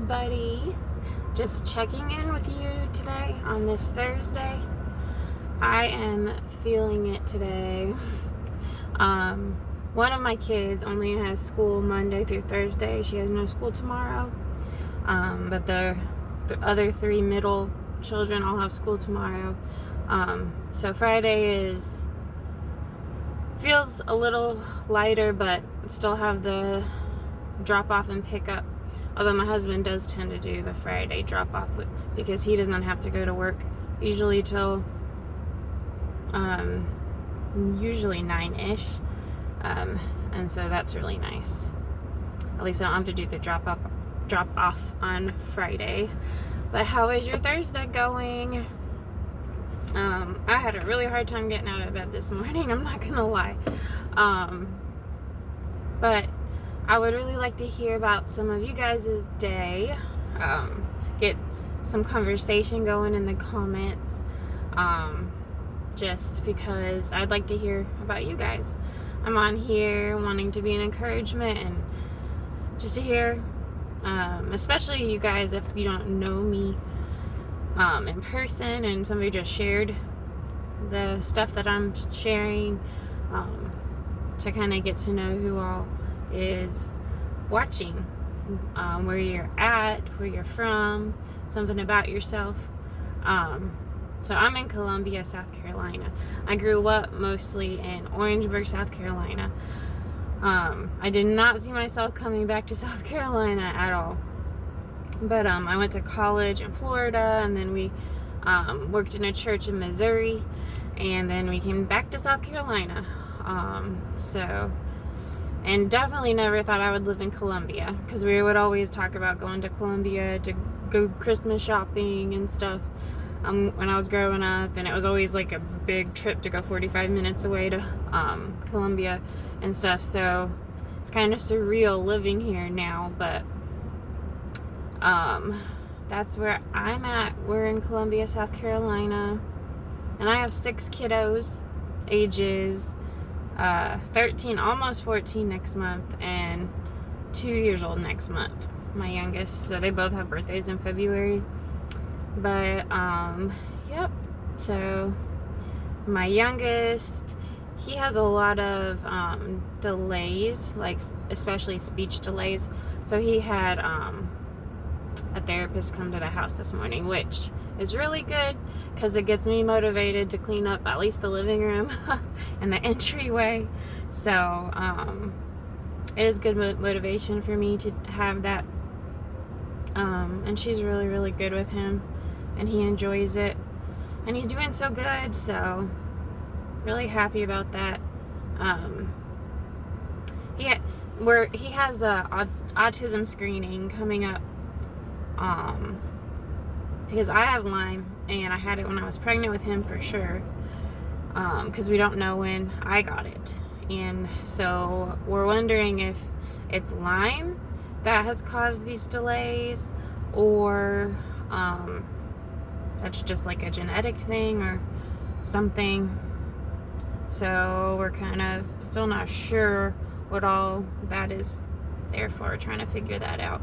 everybody. Just checking in with you today on this Thursday. I am feeling it today. One of my kids only has school Monday through Thursday. She has no school tomorrow. But the other three middle children all have school tomorrow. So Friday feels a little lighter, but still have the drop off and pick up. Although my husband does tend to do the Friday drop off because he does not have to go to work usually till usually 9-ish. And so that's really nice. At least I don't have to do the drop off on Friday. But how is your Thursday going? I had a really hard time getting out of bed this morning, I'm not gonna lie. But I would really like to hear about some of you guys' day. Get some conversation going in the comments. Just because I'd like to hear about you guys. I'm on here wanting to be an encouragement and just to hear, especially you guys if you don't know me in person and somebody just shared the stuff that I'm sharing, to kind of get to know who all is watching, where you're at, where you're from, something about yourself. So I'm in Columbia, South Carolina. I grew up mostly in Orangeburg, South Carolina. I did not see myself coming back to South Carolina at all. But I went to college in Florida, and then we worked in a church in Missouri, and then we came back to South Carolina. And definitely never thought I would live in Columbia, because we would always talk about going to Columbia to go Christmas shopping and stuff when I was growing up, and it was always like a big trip to go 45 minutes away to Columbia and stuff. So it's kind of surreal living here now, but that's where I'm at. We're in Columbia, South Carolina, and I have 6 kiddos, ages 13, almost 14 next month, and 2 years old next month, my youngest. So they both have birthdays in February. But yep, so my youngest, he has a lot of delays, like especially speech delays. So he had a therapist come to the house this morning, which is really good because it gets me motivated to clean up at least the living room and the entryway. So it is good motivation for me to have that. And she's really, really good with him, and he enjoys it, and he's doing so good. So really happy about that. He has a autism screening coming up. Because I have Lyme, and I had it when I was pregnant with him for sure, because we don't know when I got it. And so we're wondering if it's Lyme that has caused these delays, or that's just like a genetic thing or something. So we're kind of still not sure what all that is there for, trying to figure that out.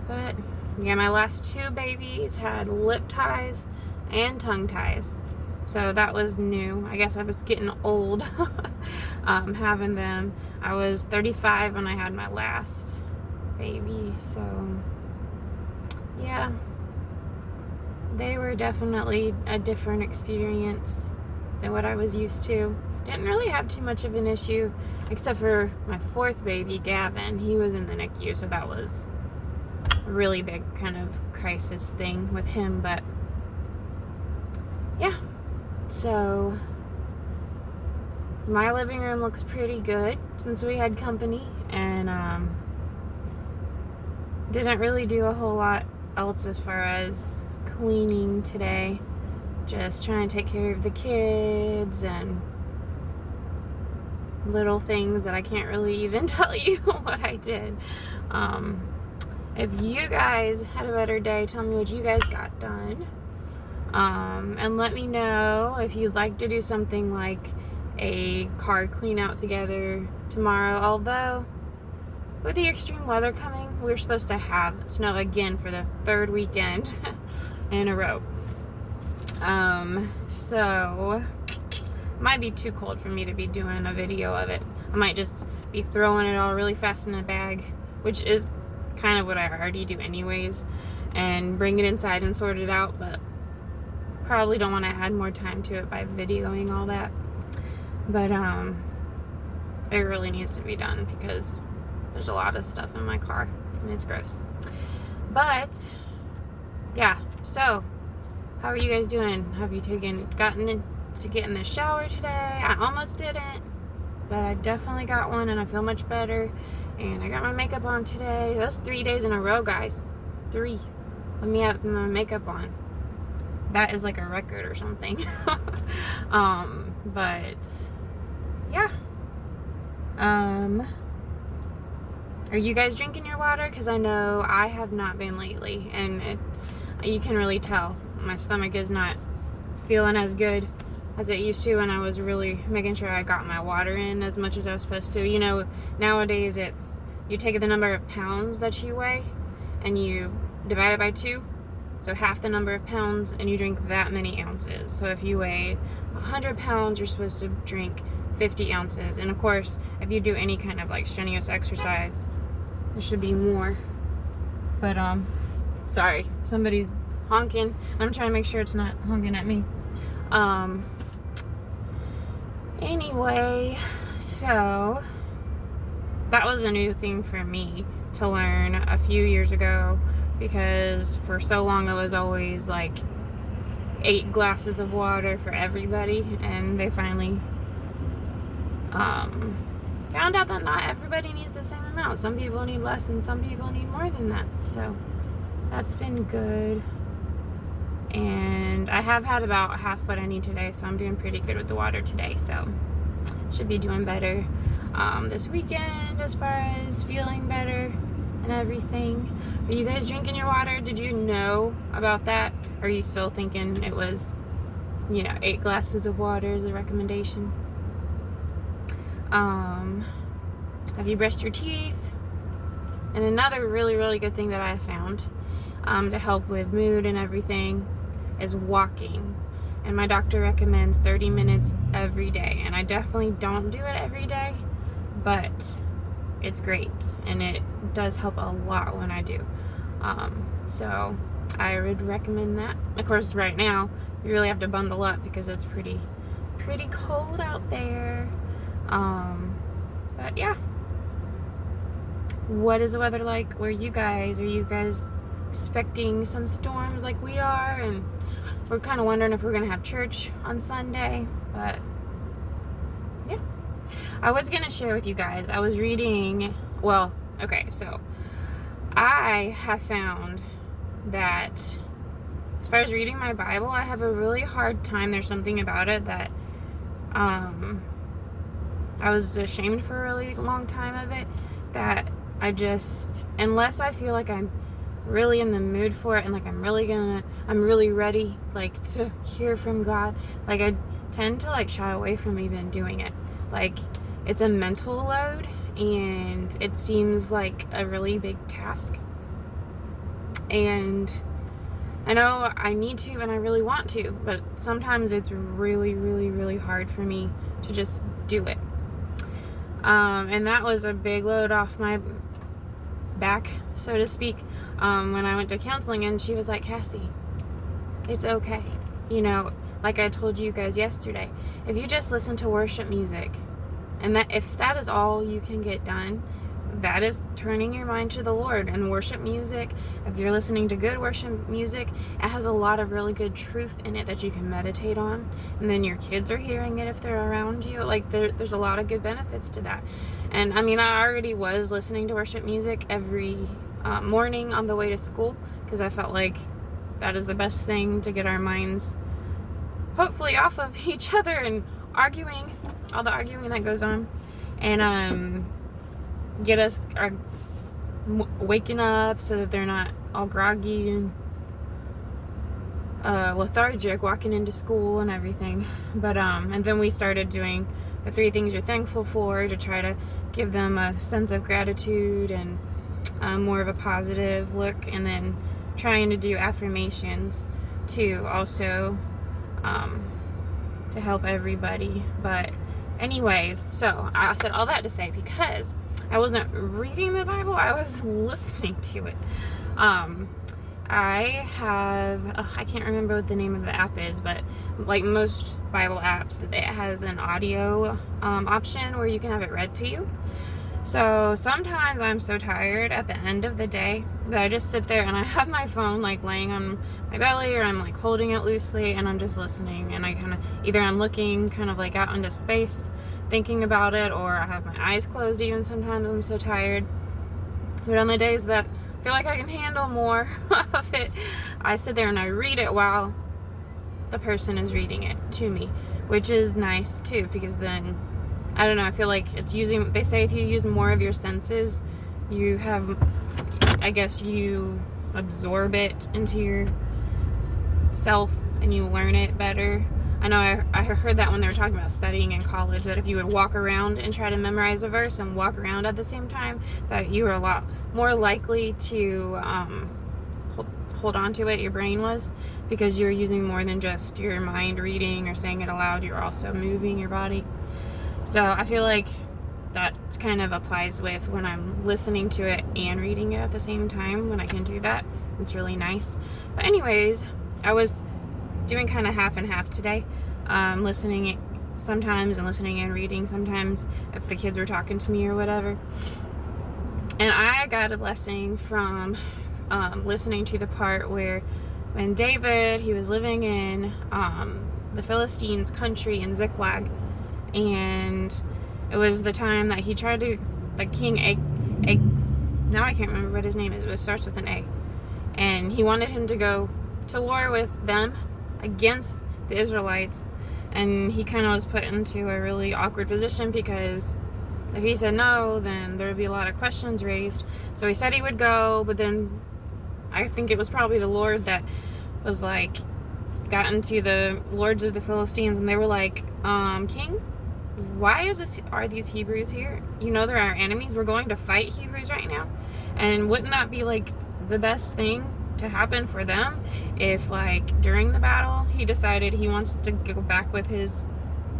But yeah, my last 2 babies had lip ties and tongue ties. So that was new. I guess I was getting old having them. I was 35 when I had my last baby. So yeah, they were definitely a different experience than what I was used to. Didn't really have too much of an issue, except for my 4th baby, Gavin. He was in the NICU, so that was a really big kind of crisis thing with him. But yeah, so my living room looks pretty good since we had company, and didn't really do a whole lot else as far as cleaning today. Just trying to take care of the kids and little things that I can't really even tell you what I did. If you guys had a better day, tell me what you guys got done. And let me know if you'd like to do something like a car clean out together tomorrow. Although with the extreme weather coming, we're supposed to have snow again for the third weekend in a row. So might be too cold for me to be doing a video of it. I might just be throwing it all really fast in a bag, which is kind of what I already do anyways, and bring it inside and sort it out, but probably don't want to add more time to it by videoing all that. But it really needs to be done because there's a lot of stuff in my car and it's gross. But yeah, so how are you guys doing? Have you gotten in to get in the shower today? I almost didn't, but I definitely got one and I feel much better. And I got my makeup on today. That's 3 days in a row, guys. 3. Let me have my makeup on. That is like a record or something. But yeah. Are you guys drinking your water? Because I know I have not been lately, and you can really tell my stomach is not feeling as good as it used to, and I was really making sure I got my water in as much as I was supposed to. You know, nowadays you take the number of pounds that you weigh and you divide it by 2, so half the number of pounds, and you drink that many ounces. So if you weigh 100 pounds, you're supposed to drink 50 ounces. And of course, if you do any kind of like strenuous exercise, there should be more. But sorry, somebody's honking. I'm trying to make sure it's not honking at me. Anyway, so that was a new thing for me to learn a few years ago, because for so long it was always like 8 glasses of water for everybody, and they finally found out that not everybody needs the same amount. Some people need less and some people need more than that. So that's been good. And I have had about half what I need today, so I'm doing pretty good with the water today. So should be doing better this weekend as far as feeling better and everything. Are you guys drinking your water? Did you know about that? Or are you still thinking it was, 8 glasses of water is a recommendation? Have you brushed your teeth? And another really, really good thing that I found to help with mood and everything is walking. And my doctor recommends 30 minutes every day. And I definitely don't do it every day, but it's great. And it does help a lot when I do. So I would recommend that. Of course, right now, you really have to bundle up because it's pretty cold out there. But yeah. What is the weather like where you guys? Are you guys expecting some storms like we are? And we're kind of wondering if we're going to have church on Sunday. But yeah. I was going to share with you guys. I was reading, so I have found that as far as reading my Bible, I have a really hard time. There's something about it that I was ashamed for a really long time of it, that I just, unless I feel like I'm really in the mood for it and like I'm really ready like to hear from God, like I tend to like shy away from even doing it. Like it's a mental load and it seems like a really big task. And I know I need to and I really want to, but sometimes it's really, really, really hard for me to just do it. And that was a big load off my back, so to speak, when I went to counseling, and she was like, Cassie, it's okay. Like I told you guys yesterday, if you just listen to worship music, and that if that is all you can get done, that is turning your mind to the Lord. And worship music, if you're listening to good worship music, it has a lot of really good truth in it that you can meditate on, and then your kids are hearing it if they're around you. Like there's a lot of good benefits to that. And I mean, I already was listening to worship music every morning on the way to school, because I felt like that is the best thing to get our minds hopefully off of each other and all the arguing that goes on, and get us waking up so that they're not all groggy and lethargic walking into school and everything. But and then we started doing the 3 things you're thankful for, to try to give them a sense of gratitude and more of a positive look, and then trying to do affirmations too, also to help everybody. But anyways, so I said all that to say, because I wasn't reading the Bible, I was listening to it. I can't remember what the name of the app is, but like most Bible apps, it has an audio option where you can have it read to you. So sometimes I'm so tired at the end of the day that I just sit there and I have my phone like laying on my belly, or I'm like holding it loosely, and I'm just listening, and I kind of, either I'm looking kind of like out into space thinking about it, or I have my eyes closed even sometimes. I'm so tired. But on the days that I feel like I can handle more of it, I sit there and I read it while the person is reading it to me, which is nice too, because then, I don't know, I feel like it's using, they say if you use more of your senses, you have, I guess you absorb it into your self and you learn it better. I know I heard that when they were talking about studying in college, that if you would walk around and try to memorize a verse and walk around at the same time, that you were a lot more likely to hold on to it, your brain was, because you're using more than just your mind reading or saying it aloud, you're also moving your body. So I feel like that kind of applies with when I'm listening to it and reading it at the same time. When I can do that, it's really nice. But anyways, I was doing kind of half and half today, listening sometimes and listening and reading sometimes if the kids were talking to me or whatever. And I got a blessing from listening to the part where when David, he was living in the Philistines' country in Ziklag, and it was the time that he tried to, the king now I can't remember what his name is, but it starts with an A, and he wanted him to go to war with them against the Israelites, and he kind of was put into a really awkward position, because if he said no, then there would be a lot of questions raised. So he said he would go, but then I think it was probably the Lord that was like, got into the lords of the Philistines, and they were like, King, why are these Hebrews here? You know they're our enemies. We're going to fight Hebrews right now, and wouldn't that be like the best thing to happen for them if, like, during the battle he decided he wants to go back with his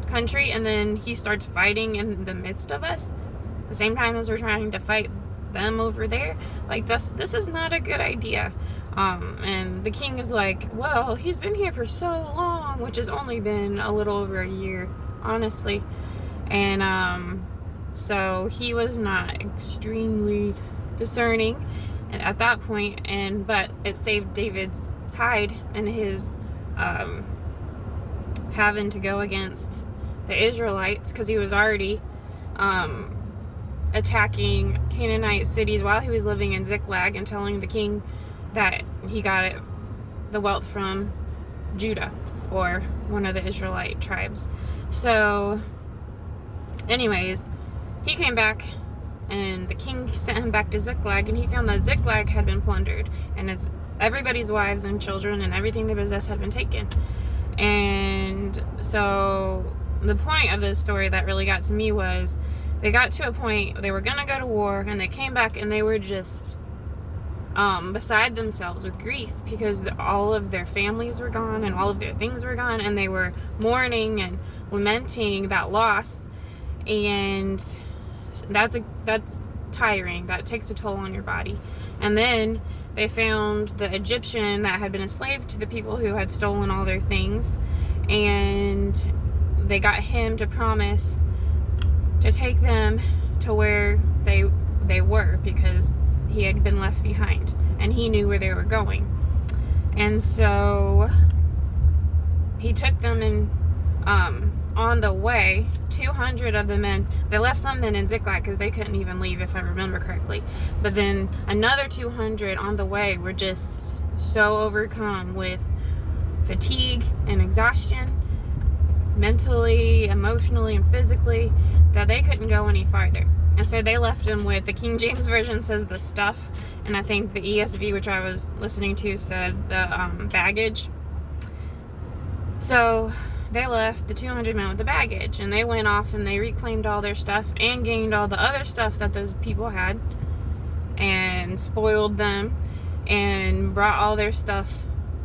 country, and then he starts fighting in the midst of us the same time as we're trying to fight them over there? Like, this is not a good idea. And the king is like, well, he's been here for so long, which has only been a little over a year, honestly. And so he was not extremely discerning and at that point, but it saved David's hide and his having to go against the Israelites, because he was already attacking Canaanite cities while he was living in Ziklag and telling the king that he got the wealth from Judah, or one of the Israelite tribes. So anyways, he came back, and the king sent him back to Ziklag, and he found that Ziklag had been plundered, and everybody's wives and children and everything they possessed had been taken. And so the point of this story that really got to me was, they got to a point, they were gonna go to war, and they came back and they were just beside themselves with grief, because all of their families were gone and all of their things were gone, and they were mourning and lamenting that loss. And that's tiring. That takes a toll on your body. And then they found the Egyptian that had been a slave to the people who had stolen all their things, and they got him to promise to take them to where they were, because he had been left behind and he knew where they were going. And so he took them, and on the way, 200 of the men, they left some men in Ziklag because they couldn't even leave, if I remember correctly, but then another 200 on the way were just so overcome with fatigue and exhaustion, mentally, emotionally, and physically, that they couldn't go any farther. And so they left him with, the King James Version says the stuff, and I think the ESV, which I was listening to, said the baggage. So they left the 200 men with the baggage, and they went off and they reclaimed all their stuff and gained all the other stuff that those people had and spoiled them and brought all their stuff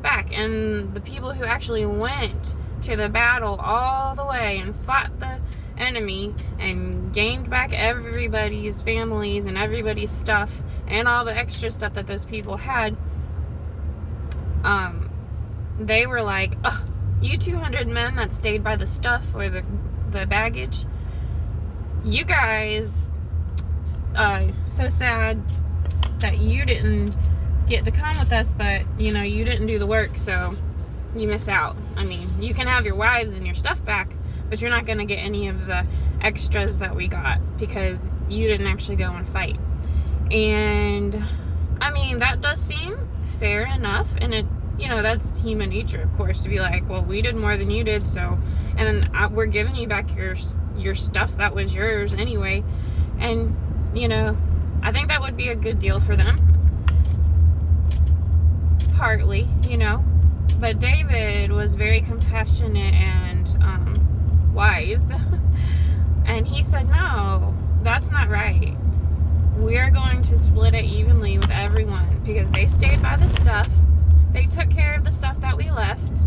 back. And the people who actually went to the battle all the way and fought the enemy and gained back everybody's families and everybody's stuff and all the extra stuff that those people had, they were like, oh, you 200 men that stayed by the stuff or the baggage, you guys, so sad that you didn't get to come with us, but you know, you didn't do the work, so you miss out. I mean, you can have your wives and your stuff back, but you're not going to get any of the extras that we got because you didn't actually go and fight. And I mean, that does seem fair enough, and it, you know, that's human nature, of course, to be like, well, we did more than you did, so, and then we're giving you back your stuff that was yours anyway. And you know, I think that would be a good deal for them, partly, you know. But David was very compassionate and wise, and he said, no, that's not right. We're going to split it evenly with everyone, because they stayed by the stuff, they took care of the stuff that we left,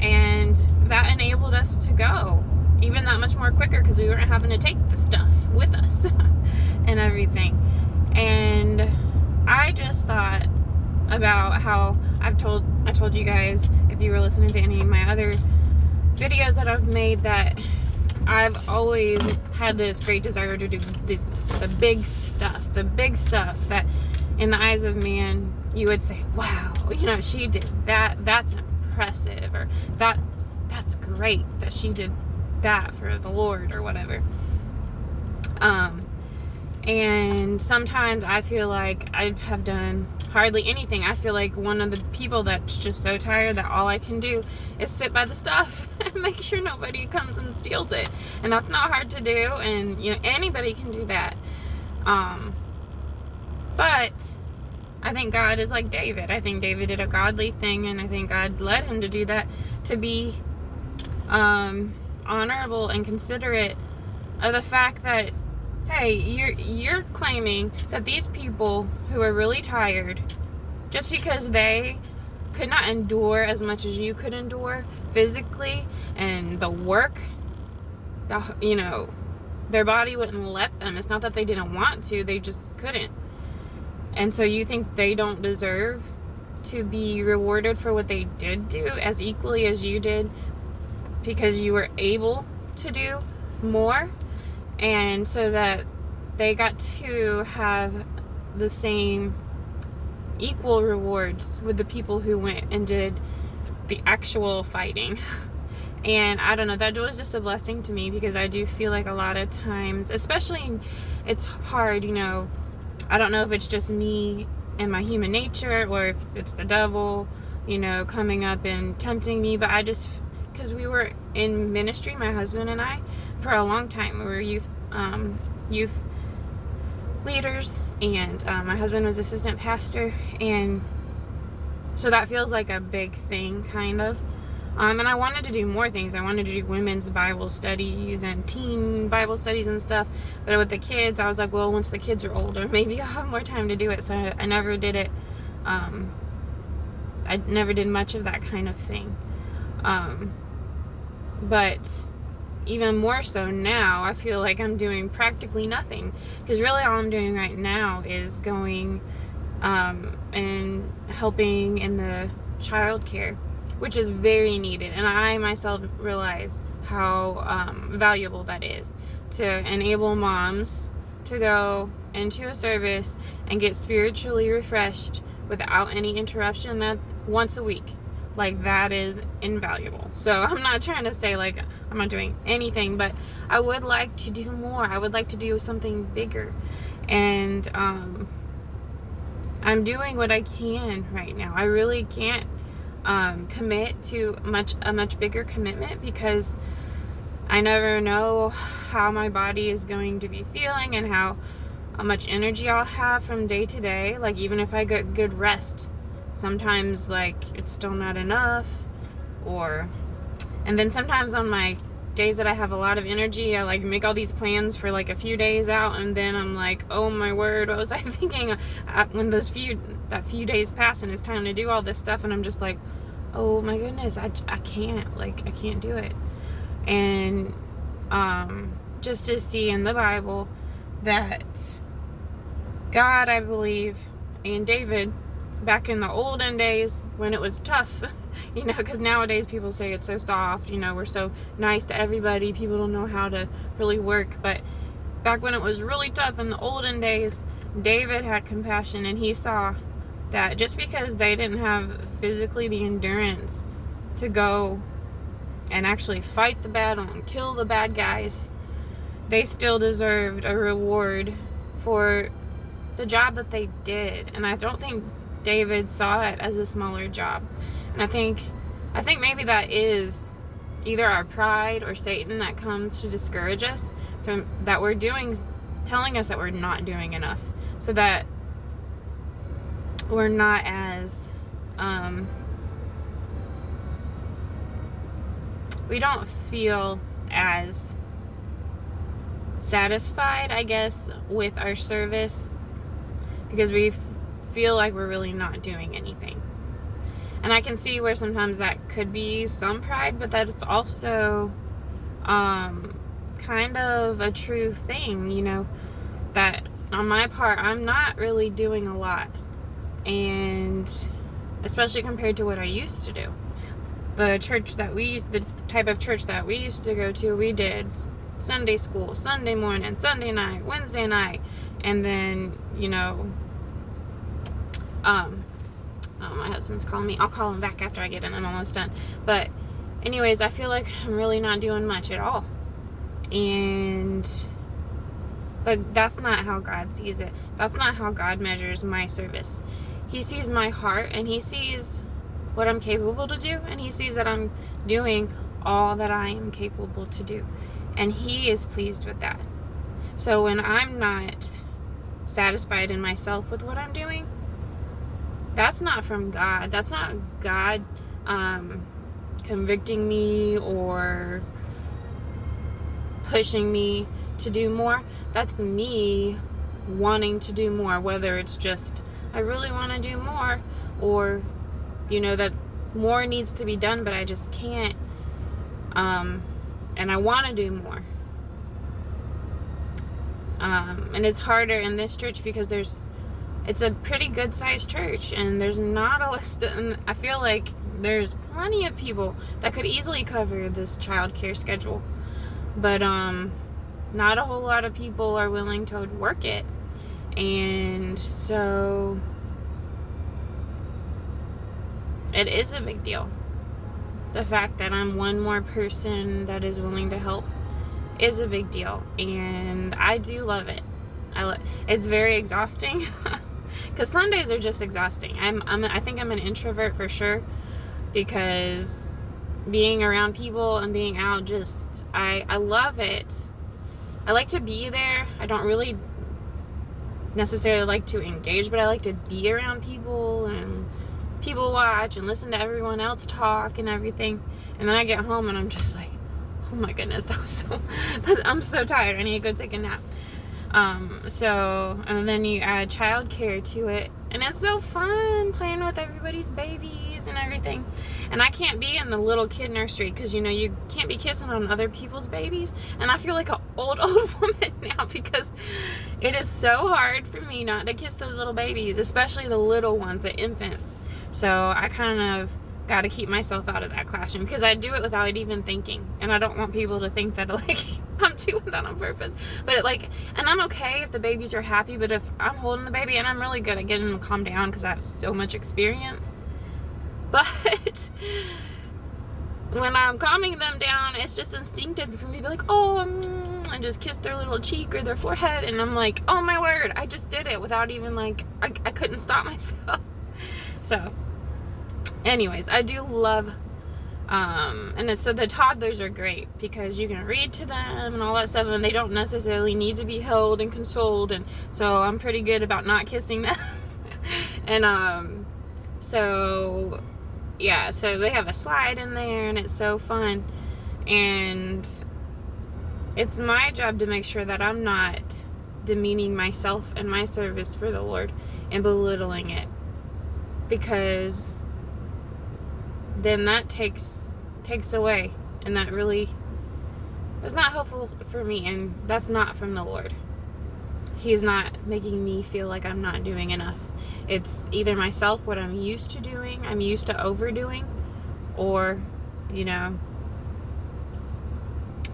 and that enabled us to go even that much more quicker because we weren't having to take the stuff with us and everything. And I just thought about how I told you guys, if you were listening to any of my other videos that I've made, that I've always had this great desire to do the big stuff that in the eyes of man you would say, wow, you know, she did that, that's impressive, or that's great that she did that for the Lord or whatever. And sometimes I feel like I have done hardly anything. I feel like one of the people that's just so tired that all I can do is sit by the stuff and make sure nobody comes and steals it. And that's not hard to do, and you know, anybody can do that. But I think God is like David. I think David did a godly thing, and I think God led him to do that, to be honorable and considerate of the fact that, hey, you're claiming that these people who are really tired, just because they could not endure as much as you could endure physically, and the work, you know, their body wouldn't let them. It's not that they didn't want to, they just couldn't. And so you think they don't deserve to be rewarded for what they did do as equally as you did, because you were able to do more, and so that they got to have the same equal rewards with the people who went and did the actual fighting. And I don't know, that was just a blessing to me, because I do feel like a lot of times, especially, it's hard, you know, I don't know if it's just me and my human nature, or if it's the devil, you know, coming up and tempting me, but I just, because we were in ministry, my husband and I, for a long time. We were youth leaders, and my husband was assistant pastor, and so that feels like a big thing, kind of. And I wanted to do more things. I wanted to do women's Bible studies and teen Bible studies and stuff. But with the kids, I was like, well, once the kids are older, maybe I'll have more time to do it. So I never did it. I never did much of that kind of thing. But even more so now, I feel like I'm doing practically nothing. Because really all I'm doing right now is going and helping in the child care, which is very needed. And I myself realize how valuable that is, to enable moms to go into a service and get spiritually refreshed without any interruption, that once a week. Like, that is invaluable. So I'm not trying to say like I'm not doing anything, but I would like to do more. I would like to do something bigger. And I'm doing what I can right now. I really can't commit to a much bigger commitment, because I never know how my body is going to be feeling and how much energy I'll have from day to day. Like, even if I get good rest, sometimes like it's still not enough, or And then sometimes on my days that I have a lot of energy, I like make all these plans for like a few days out, and then I'm like, oh my word, what was I thinking when that few days pass and it's time to do all this stuff, and I'm just like, oh my goodness, I can't do it. And just to see in the Bible that God, I believe, and David, back in the olden days when it was tough, you know, because nowadays people say it's so soft, you know, we're so nice to everybody, people don't know how to really work. But back when it was really tough in the olden days, David had compassion, and he saw that just because they didn't have physically the endurance to go and actually fight the battle and kill the bad guys, they still deserved a reward for the job that they did. And I don't think David saw it as a smaller job. And I think maybe that is either our pride or Satan that comes to discourage us from that we're doing, telling us that we're not doing enough, so that we're not as we don't feel as satisfied, I guess, with our service, because we feel like we're really not doing anything. And I can see where sometimes that could be some pride, but that it's also kind of a true thing, you know, that on my part, I'm not really doing a lot. And especially compared to what I used to do. The type of church that we used to go to, we did Sunday school, Sunday morning, Sunday night, Wednesday night, and then, you know, oh, my husband's calling me. I'll call him back after I get in. I'm almost done. But anyways, I feel like I'm really not doing much at all. But that's not how God sees it. That's not how God measures my service. He sees my heart, and he sees what I'm capable to do, and he sees that I'm doing all that I am capable to do. And he is pleased with that. So when I'm not satisfied in myself with what I'm doing, that's not from God. That's not God convicting me or pushing me to do more. That's me wanting to do more, whether it's just I really want to do more, or, you know, that more needs to be done but I just can't, and I want to do more. And it's harder in this church because it's a pretty good sized church, and there's not a list, and I feel like there's plenty of people that could easily cover this child care schedule, but not a whole lot of people are willing to work it. And so it is a big deal. The fact that I'm one more person that is willing to help is a big deal, and I do love it. It's very exhausting because Sundays are just exhausting. I think I'm an introvert for sure, because being around people and being out, just I love it. I like to be there. I don't really necessarily like to engage, but I like to be around people and people watch and listen to everyone else talk and everything. And then I get home and I'm just like, oh my goodness, I'm so tired. I need to go take a nap. And then you add childcare to it, and it's so fun playing with everybody's babies and everything. And I can't be in the little kid nursery because, you know, you can't be kissing on other people's babies, and I feel like an old woman now because it is so hard for me not to kiss those little babies, especially the little ones, the infants. So I kind of got to keep myself out of that classroom because I do it without even thinking, and I don't want people to think that like I'm doing that on purpose. But and I'm okay if the babies are happy, but if I'm holding the baby, and I'm really good at getting them to calm down because I have so much experience, but when I'm calming them down, it's just instinctive for me to be like, oh, and just kiss their little cheek or their forehead, and I'm like, oh my word, I just did it without even like I couldn't stop myself. So anyways, I do love so the toddlers are great because you can read to them and all that stuff, and they don't necessarily need to be held and consoled, and so I'm pretty good about not kissing them. And so yeah, so they have a slide in there, and it's so fun. And it's my job to make sure that I'm not demeaning myself and my service for the Lord and belittling it, because then that takes away, and that really is not helpful for me, and that's not from the Lord. He's not making me feel like I'm not doing enough. It's either myself, what I'm used to doing, I'm used to overdoing, or,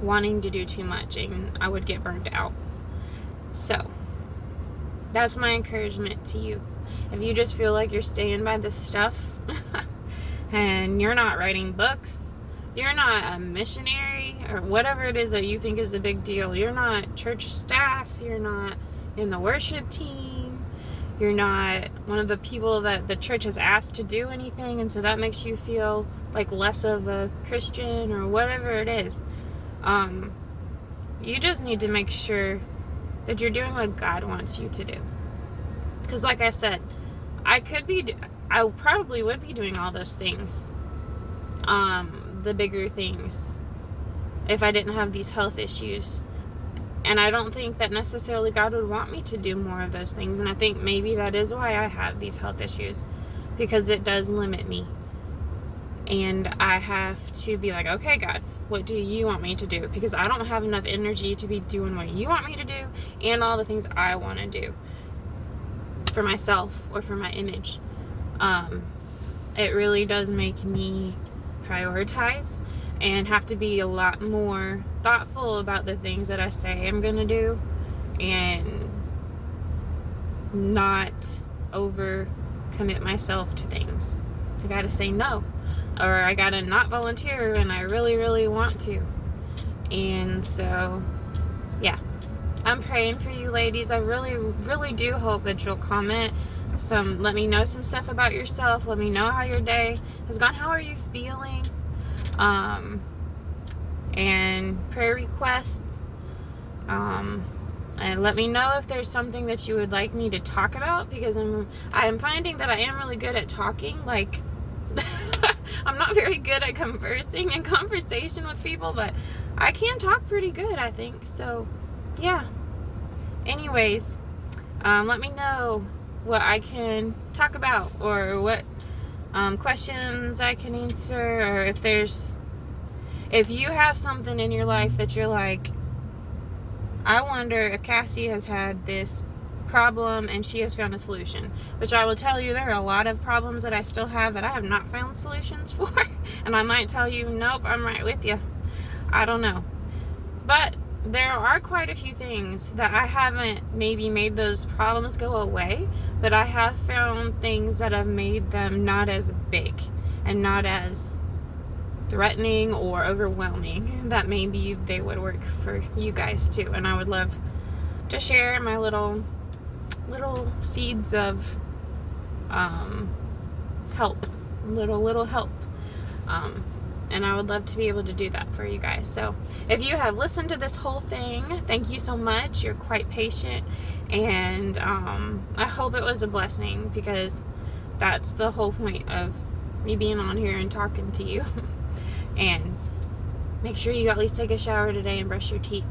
wanting to do too much, and I would get burnt out. So that's my encouragement to you. If you just feel like you're staying by this stuff and you're not writing books, you're not a missionary, or whatever it is that you think is a big deal, you're not church staff, you're not in the worship team, you're not one of the people that the church has asked to do anything, and so that makes you feel like less of a Christian or whatever it is, you just need to make sure that you're doing what God wants you to do. Because like I said, I probably would be doing all those things, the bigger things, if I didn't have these health issues. And I don't think that necessarily God would want me to do more of those things. And I think maybe that is why I have these health issues, because it does limit me. And I have to be like, okay, God, what do you want me to do? Because I don't have enough energy to be doing what you want me to do and all the things I want to do for myself or for my image. It really does make me prioritize and have to be a lot more thoughtful about the things that I say I'm going to do, and not over commit myself to things. I got to say no, or I got to not volunteer when I really, really want to. And so, yeah, I'm praying for you ladies. I really, really do hope that you'll comment let me know some stuff about yourself. Let me know how your day has gone. How are you feeling? And prayer requests. And let me know if there's something that you would like me to talk about, because I'm finding that I am really good at talking. Like, I'm not very good at conversing and conversation with people, but I can talk pretty good, I think. So, yeah. Anyways, let me know what I can talk about, or what questions I can answer, or if you have something in your life that you're like, I wonder if Cassie has had this problem and she has found a solution, which I will tell you, there are a lot of problems that I still have that I have not found solutions for, and I might tell you, nope, I'm right with you. I don't know. But there are quite a few things that I haven't maybe made those problems go away, but I have found things that have made them not as big and not as threatening or overwhelming, that maybe they would work for you guys too. And I would love to share my little seeds of help, little help, and I would love to be able to do that for you guys. So if you have listened to this whole thing, thank you so much. You're quite patient, and I hope it was a blessing, because that's the whole point of me being on here and talking to you. And make sure you at least take a shower today and brush your teeth.